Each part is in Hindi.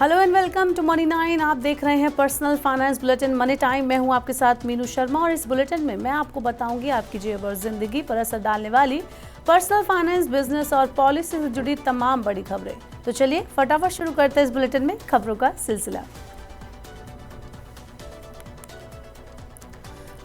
Hello and welcome to money 9। आप देख रहे हैं personal finance bulletin money time. मैं हूं आपके साथ मीनू शर्मा और इस बुलेटिन में मैं आपको बताऊंगी आपकी जेब और जिंदगी पर असर डालने वाली पर्सनल फाइनेंस, बिजनेस और पॉलिसी से जुड़ी तमाम बड़ी खबरें। तो चलिए फटाफट शुरू करते हैं इस बुलेटिन में खबरों का सिलसिला।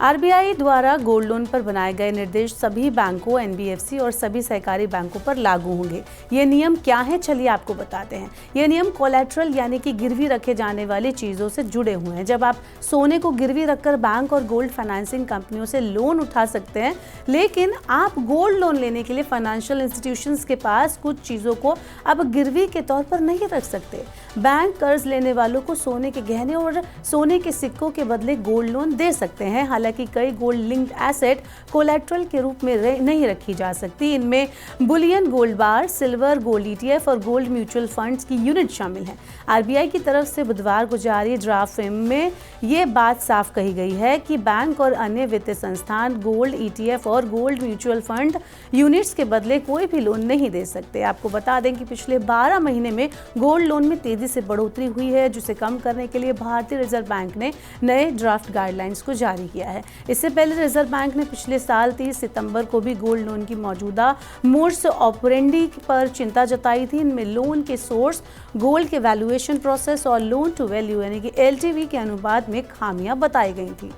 आरबीआई द्वारा गोल्ड लोन पर बनाए गए निर्देश सभी बैंकों, एनबीएफसी और सभी सहकारी बैंकों पर लागू होंगे। ये नियम क्या है, चलिए आपको बताते हैं। ये नियम कोलैटरल यानी कि गिरवी रखे जाने वाली चीज़ों से जुड़े हुए हैं। जब आप सोने को गिरवी रखकर बैंक और गोल्ड फाइनेंसिंग कंपनियों से लोन उठा सकते हैं, लेकिन आप गोल्ड लोन लेने के लिए फाइनेंशियल इंस्टीट्यूशंस के पास कुछ चीज़ों को अब गिरवी के तौर पर नहीं रख सकते। बैंक कर्ज लेने वालों को सोने के गहने और सोने के सिक्कों के बदले गोल्ड लोन दे सकते हैं। हालांकि कई गोल्ड लिंक्ड एसेट कोलैटरल के रूप में नहीं रखी जा सकती। इनमें बुलियन गोल्ड बार, सिल्वर गोल्ड ईटीएफ और गोल्ड म्यूचुअल फंड्स की यूनिट शामिल हैं। आरबीआई की तरफ से बुधवार को जारी ड्राफ्ट में ये बात साफ कही गई है कि बैंक और अन्य वित्तीय संस्थान गोल्ड ईटीएफ और गोल्ड म्यूचुअल फंड यूनिट्स के बदले कोई भी लोन नहीं दे सकते। आपको बता दें कि पिछले 12 महीने में गोल्ड लोन में तेजी से बढ़ोतरी हुई है, जिसे कम करने के लिए भारतीय रिजर्व बैंक ने नए ड्राफ्ट गाइडलाइंस को जारी किया है। इससे पहले रिजर्व बैंक ने पिछले साल 30 सितंबर को भी गोल्ड लोन की मौजूदा मोड्स ऑपरेंडी पर चिंता जताई थी। इनमें लोन के सोर्स, गोल्ड के वैल्यूएशन प्रोसेस और लोन टू वैल्यू यानी कि एलटीवी के अनुपात में खामियां बताई गई थी।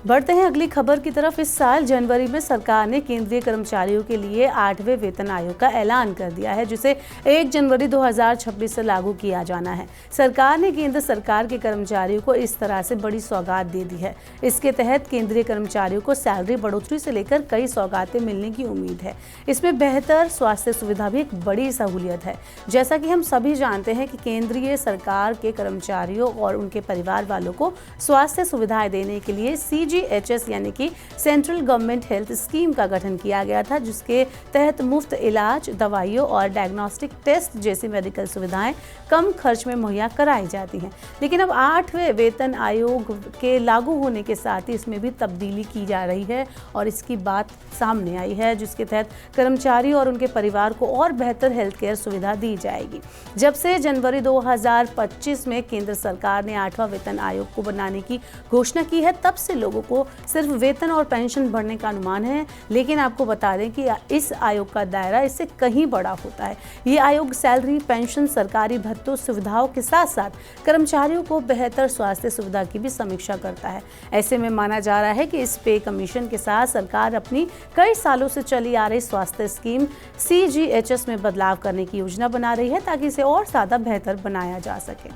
बढ़ते हैं अगली खबर की तरफ। इस साल जनवरी में सरकार ने केंद्रीय कर्मचारियों के लिए 8वें वेतन आयोग का ऐलान कर दिया है, जिसे 1 जनवरी 2026 से लागू किया जाना है। सरकार ने केंद्र सरकार के कर्मचारियों को इस तरह से बड़ी सौगात दे दी है। इसके तहत केंद्रीय कर्मचारियों को सैलरी बढ़ोतरी से लेकर कई सौगातें मिलने की उम्मीद है। इसमें बेहतर स्वास्थ्य सुविधा भी एक बड़ी सहूलियत है। जैसा कि हम सभी जानते हैं कि केंद्रीय सरकार के कर्मचारियों और उनके परिवार वालों को स्वास्थ्य सुविधाएं देने के लिए CGHS यानी कि सेंट्रल गवर्नमेंट हेल्थ स्कीम का गठन किया गया था, जिसके तहत मुफ्त इलाज, दवाइयों और डायग्नोस्टिक टेस्ट जैसी मेडिकल सुविधाएं कम खर्च में मुहैया कराई जाती हैं। लेकिन अब 8वें वेतन आयोग के लागू होने के साथ ही इसमें भी तब्दीली की जा रही है और इसकी बात सामने आई है, जिसके तहत कर्मचारी और उनके परिवार को और बेहतर हेल्थ केयर सुविधा दी जाएगी। जब से जनवरी 2025 में केंद्र सरकार ने 8वां वेतन आयोग को बनाने की घोषणा की है, तब से लोगों को सिर्फ वेतन और पेंशन बढ़ने का अनुमान है। लेकिन आपको बता दें कि इस आयोग का दायरा इससे कहीं बड़ा होता है। ये आयोग सैलरी, पेंशन, सरकारी भत्तों, सुविधाओं के साथ साथ कर्मचारियों को बेहतर स्वास्थ्य सुविधा की भी समीक्षा करता है। ऐसे में माना जा रहा है कि इस पे कमीशन के साथ सरकार अपनी कई सालों से चली आ रही स्वास्थ्य स्कीम CGHS में बदलाव करने की योजना बना रही है, ताकि इसे और ज्यादा बेहतर बनाया जा सके।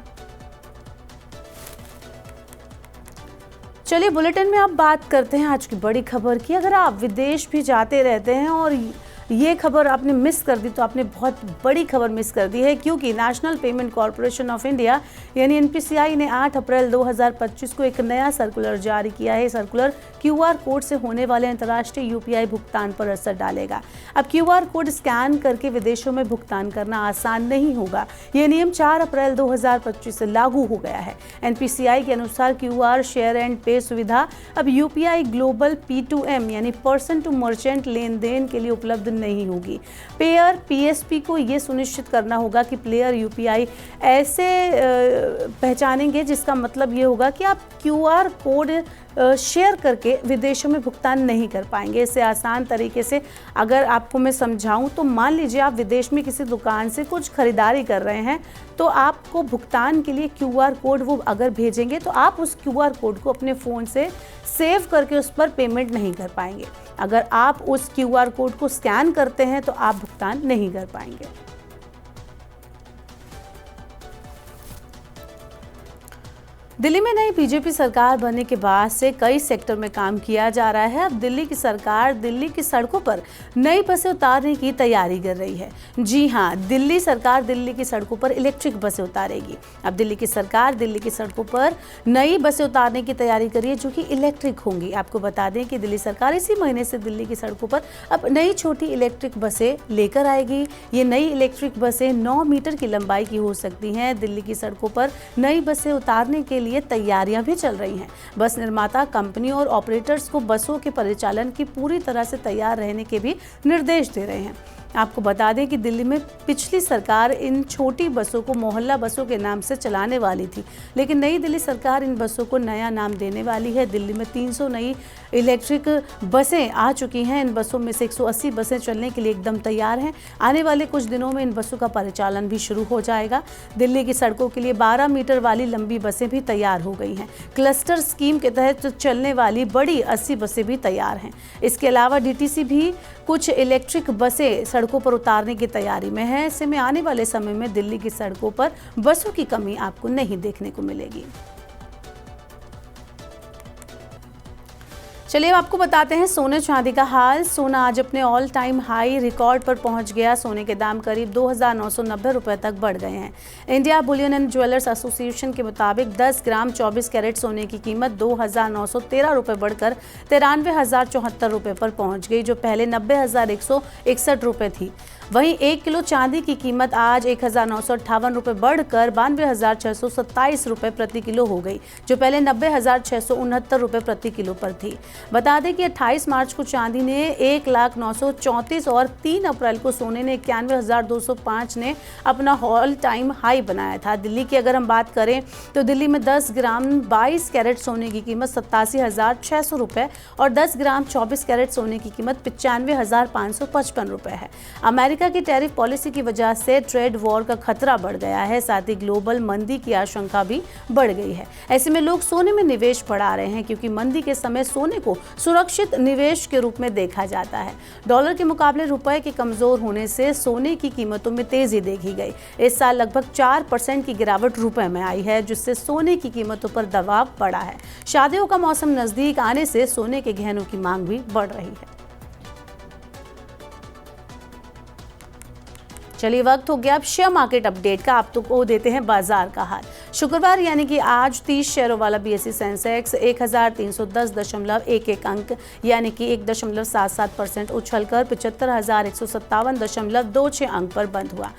चलिए बुलेटिन में अब बात करते हैं आज की बड़ी खबर की। अगर आप विदेश भी जाते रहते हैं और ये खबर आपने मिस कर दी, तो आपने बहुत बड़ी खबर मिस कर दी है, क्योंकि national payment corporation of India यानी NPCI ने 8 अप्रैल 2025 को एक नया सर्कुलर जारी किया है। सर्कुलर QR कोड से होने वाले अंतर्राष्ट्रीय UPI भुगतान पर असर डालेगा। अब QR कोड स्कैन करके विदेशों में भुगतान करना आसान नहीं होगा। ये नियम 4 अप्रैल 2025 से लागू हो गया है। NPCI के अनुसार QR शेयर एंड पे सुविधा अब UPI ग्लोबल P2M यानी पर्सन टू मर्चेंट लेन देन के लिए उपलब्ध नहीं होगी। पेयर PSP को यह सुनिश्चित करना होगा कि प्लेयर UPI ऐसे पहचानेंगे, जिसका मतलब ये होगा कि आप QR कोड शेयर करके विदेशों में भुगतान नहीं कर पाएंगे। इससे आसान तरीके से अगर आपको मैं समझाऊं, तो मान लीजिए आप विदेश में किसी दुकान से कुछ खरीदारी कर रहे हैं, तो आपको भुगतान के लिए QR कोड वो अगर भेजेंगे, तो आप उस QR कोड को अपने फ़ोन से सेव करके उस पर पेमेंट नहीं कर पाएंगे। अगर आप उस QR कोड को स्कैन करते हैं, तो आप भुगतान नहीं कर पाएंगे। दिल्ली में नई बीजेपी सरकार बनने के बाद से कई सेक्टर में काम किया जा रहा है। अब दिल्ली की सरकार दिल्ली की सड़कों पर नई बसें उतारने की तैयारी कर रही है। जी हाँ, दिल्ली सरकार दिल्ली की सड़कों पर इलेक्ट्रिक बसें उतारेगी। अब दिल्ली की सरकार दिल्ली की सड़कों पर नई बसें उतारने की तैयारी कर रही है, जो कि इलेक्ट्रिक होंगी। आपको बता दें कि दिल्ली सरकार इसी महीने से दिल्ली की सड़कों पर अब नई छोटी इलेक्ट्रिक बसें लेकर आएगी। ये नई इलेक्ट्रिक बसें 9 मीटर की लंबाई की हो सकती हैं। दिल्ली की सड़कों पर नई बसें उतारने के लिए तैयारियां भी चल रही हैं। बस निर्माता कंपनियों और ऑपरेटर्स को बसों के परिचालन की पूरी तरह से तैयार रहने के भी निर्देश दे रहे हैं। आपको बता दें कि दिल्ली में पिछली सरकार इन छोटी बसों को मोहल्ला बसों के नाम से चलाने वाली थी, लेकिन नई दिल्ली सरकार इन बसों को नया नाम देने वाली है। दिल्ली में 300 नई इलेक्ट्रिक बसें आ चुकी हैं। इन बसों में से 180 बसें चलने के लिए एकदम तैयार हैं। आने वाले कुछ दिनों में इन बसों का परिचालन भी शुरू हो जाएगा। दिल्ली की सड़कों के लिए 12 मीटर वाली लंबी बसें भी तैयार हो गई हैं। क्लस्टर स्कीम के तहत चलने वाली बड़ी 80 बसें भी तैयार हैं। इसके अलावा डीटीसी भी कुछ इलेक्ट्रिक बसें सड़कों पर उतारने की तैयारी में है। ऐसे में आने वाले समय में दिल्ली की सड़कों पर बसों की कमी आपको नहीं देखने को मिलेगी। चलिए आपको बताते हैं सोने चांदी का हाल। सोना आज अपने ऑल टाइम हाई रिकॉर्ड पर पहुंच गया। सोने के दाम करीब 2,990 रुपये तक बढ़ गए हैं। India Boolean and jewellers association के मुताबिक 10 ग्राम 24 कैरेट सोने की कीमत 2,913 रुपये बढ़कर 93,074 रुपये पर पहुंच गई, जो पहले 90,161 रुपये थी। वहीं 1 किलो चांदी की कीमत आज 1,958 रुपये बढ़कर 92,627 रुपये प्रति किलो हो गई, जो पहले 90,669 रुपये प्रति किलो पर थी। बता दें कि 28 मार्च को चांदी ने 1,0934 और 3 अप्रैल को सोने ने 91,205 ने अपना ऑल टाइम हाई बनाया था। दिल्ली की अगर हम बात करें तो दिल्ली में 10 ग्राम 22 कैरेट सोने की कीमत 87,600 रुपये और 10 ग्राम 24 कैरेट सोने की कीमत 95,555 रुपये है। अमेरिका की टैरिफ पॉलिसी की वजह से ट्रेड वॉर का खतरा बढ़ गया है, साथ ही ग्लोबल मंदी की आशंका भी बढ़ गई है। ऐसे में लोग सोने में निवेश बढ़ा रहे हैं, क्योंकि मंदी के समय सोने को सुरक्षित निवेश के रूप में देखा जाता है। डॉलर के मुकाबले रुपए के कमजोर होने से सोने की कीमतों में तेजी देखी गई। इस साल लगभग 4% की गिरावट रुपए में आई है, जिससे सोने की कीमतों पर दबाव बढ़ा है। शादियों का मौसम नजदीक आने से सोने के गहनों की मांग भी बढ़ रही है। चलिए वक्त हो गया अब शेयर मार्केट अपडेट का। आप तो को देते हैं बाजार का हाल। शुक्रवार यानी कि आज 30 शेयरों वाला बीएसई सेंसेक्स 1310.11 अंक यानी कि 1.77% उछलकर 75,157.26 अंक पर बंद हुआ।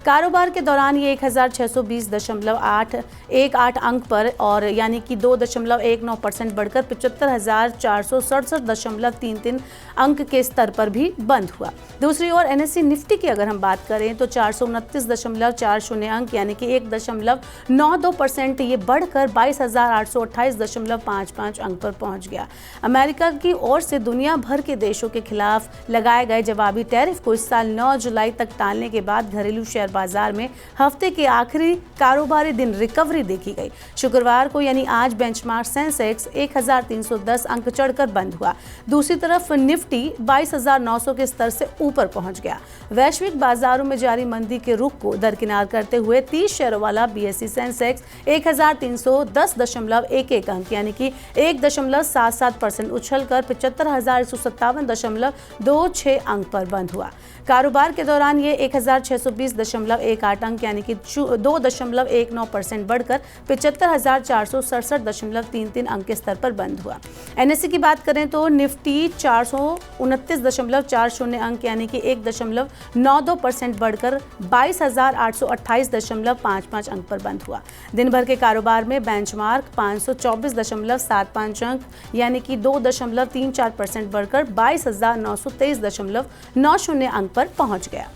कारोबार के दौरान ये 1,620.818 अंक पर और यानी कि 2.19% बढ़कर 75,467.33 अंक के स्तर पर भी बंद हुआ। दूसरी ओर एनएसई निफ्टी की अगर हम बात करें तो 429.40 अंक यानी कि 1.92% ये बढ़कर 22,828.55 अंक पर पहुंच गया। अमेरिका की ओर से दुनिया भर के देशों के खिलाफ लगाए गए जवाबी टैरिफ को इस साल 9 जुलाई तक टालने के बाद घरेलू शेयर बाजार में हफ्ते के आखिरी कारोबारी दिन रिकवरी देखी गई। शुक्रवार को यानी आज बेंचमार्क सेंसेक्स 1,310 अंक चढ़कर बंद हुआ। दूसरी तरफ निफ्टी 22,900 के स्तर से ऊपर पहुंच गया। वैश्विक बाजारों में जारी मंदी के रुख को दरकिनार करते हुए 30 शेयरों वाला बीएसई सेंसेक्स 1,310.11 अंक यानी कि 1.77% उछलकर 75,157.26 अंक पर बंद हुआ। कारोबार के दौरान ये 1,620.18 अंक यानी कि 2.19% बढ़कर 75,467.33 अंक के स्तर पर बंद हुआ। एनएसई की बात करें तो निफ्टी 429.40 अंक यानी कि 1.92% बढ़कर 22,828.55 अंक पर बंद हुआ। दिन भर के कारोबार में बेंचमार्क 524.75 अंक यानी कि 2.34% बढ़कर 22,923.90 अंक पर पहुंच गया।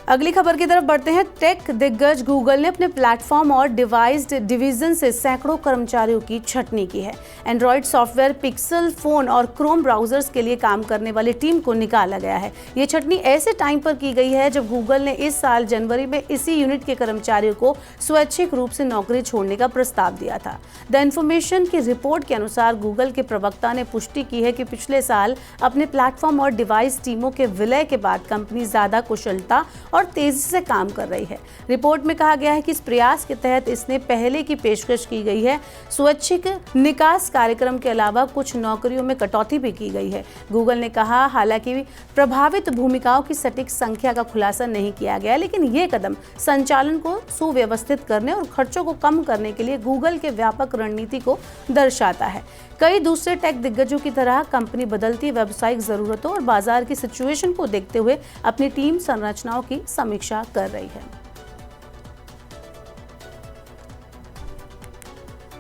अगली खबर की तरफ बढ़ते हैं। टेक दिग्गज गूगल ने अपने प्लेटफॉर्म और डिवाइस डिवीजन से सैकड़ों कर्मचारियों की छटनी की है। एंड्रॉयड सॉफ्टवेयर, पिक्सल फोन और क्रोम ब्राउजर्स के लिए काम करने वाली टीम को निकाला गया है। ये छटनी ऐसे टाइम पर की गई है जब गूगल ने इस साल जनवरी में इसी यूनिट के कर्मचारियों को स्वैच्छिक रूप से नौकरी छोड़ने का प्रस्ताव दिया था। द इन्फॉर्मेशन की रिपोर्ट के अनुसार गूगल के प्रवक्ता ने पुष्टि की है कि पिछले साल अपने प्लेटफॉर्म और डिवाइस टीमों के विलय के बाद कंपनी ज्यादा कुशलता और तेजी से काम कर रही है। रिपोर्ट में कहा गया है कि इस प्रयास के तहत इसने पहले की पेशकश की गई है। स्वैच्छिक निकास कार्यक्रम के अलावा कुछ नौकरियों में कटौती भी की गई है। गूगल ने कहा, हालांकि प्रभावित भूमिकाओं की सटीक संख्या का खुलासा नहीं किया गया, लेकिन ये कदम संचालन को सुव्यवस्थित करने और खर्चों को कम करने के लिए गूगल के व्यापक रणनीति को दर्शाता है। कई दूसरे टेक दिग्गजों की तरह कंपनी बदलती व्यावसायिक जरूरतों और बाजार की सिचुएशन को देखते हुए अपनी टीम संरचनाओं की समीक्षा कर रही है।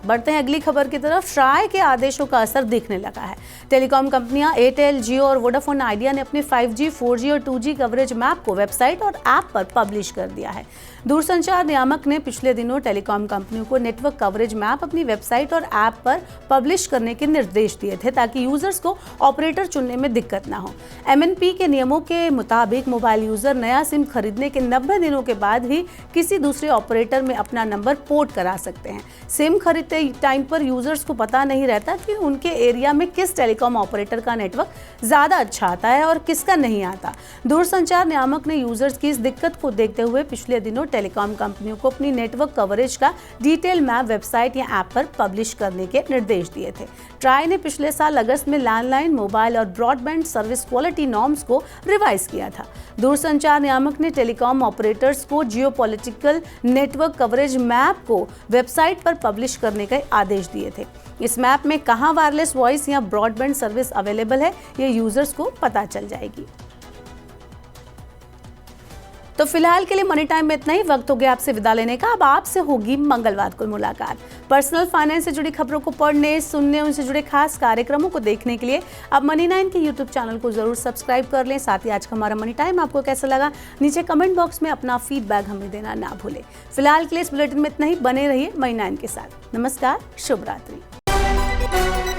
बढ़ते हैं अगली खबर की तरफ। ट्राई के आदेशों का असर दिखने लगा है। टेलीकॉम कंपनियां एयरटेल, जियो और वोडाफोन आइडिया ने अपने 5G, 4G और 2G कवरेज मैप को वेबसाइट और ऐप पर पब्लिश कर दिया है। दूरसंचार नियामक ने पिछले दिनों टेलीकॉम कंपनियों को नेटवर्क कवरेज मैप अपनी वेबसाइट और ऐप पर पब्लिश करने के निर्देश दिए थे ताकि यूजर्स को ऑपरेटर चुनने में दिक्कत ना हो। MNP के नियमों के मुताबिक मोबाइल यूजर नया सिम खरीदने के 90 दिनों के बाद ही किसी दूसरे ऑपरेटर में अपना नंबर पोर्ट करा सकते हैं। सिम खरीदते टाइम पर यूजर्स को पता नहीं रहता कि उनके एरिया में किस टेलीकॉम ऑपरेटर का नेटवर्क ज्यादा अच्छा आता है और किसका नहीं आता। दूरसंचार नियामक ने यूजर्स की इस दिक्कत को देखते हुए पिछले दिनों टेलीकॉम कंपनियों को अपनी नेटवर्क कवरेज का डिटेल मैप वेबसाइट या ऐप पर पब्लिश करने के निर्देश दिए थे। ट्राई ने पिछले साल अगस्त में लैंडलाइन, मोबाइल और ब्रॉडबैंड सर्विस क्वालिटी नॉर्म्स को रिवाइज किया था। दूरसंचार नियामक ने टेलीकॉम ऑपरेटर्स को जियोपॉलिटिकल नेटवर्क कवरेज मैप को वेबसाइट पर पब्लिश करने के आदेश दिए थे। इस मैप में कहां वायरलेस वॉइस या ब्रॉडबैंड सर्विस अवेलेबल है, ये यूजर्स को पता चल जाएगी। तो फिलहाल के लिए मनी टाइम में इतना ही। वक्त हो गया आपसे विदा लेने का। अब आपसे होगी मंगलवार को मुलाकात। पर्सनल फाइनेंस से जुड़ी खबरों को पढ़ने, सुनने, उनसे जुड़े खास कार्यक्रमों को देखने के लिए आप मनी 9 के यूट्यूब चैनल को जरूर सब्सक्राइब कर लें। साथ ही आज का हमारा मनी टाइम आपको कैसा लगा, नीचे कमेंट बॉक्स में अपना फीडबैक हमें देना ना भूलें। फिलहाल के लिए इस बुलेटिन में इतना ही। बने रहिए मनी 9 के साथ। नमस्कार, शुभ रात्रि।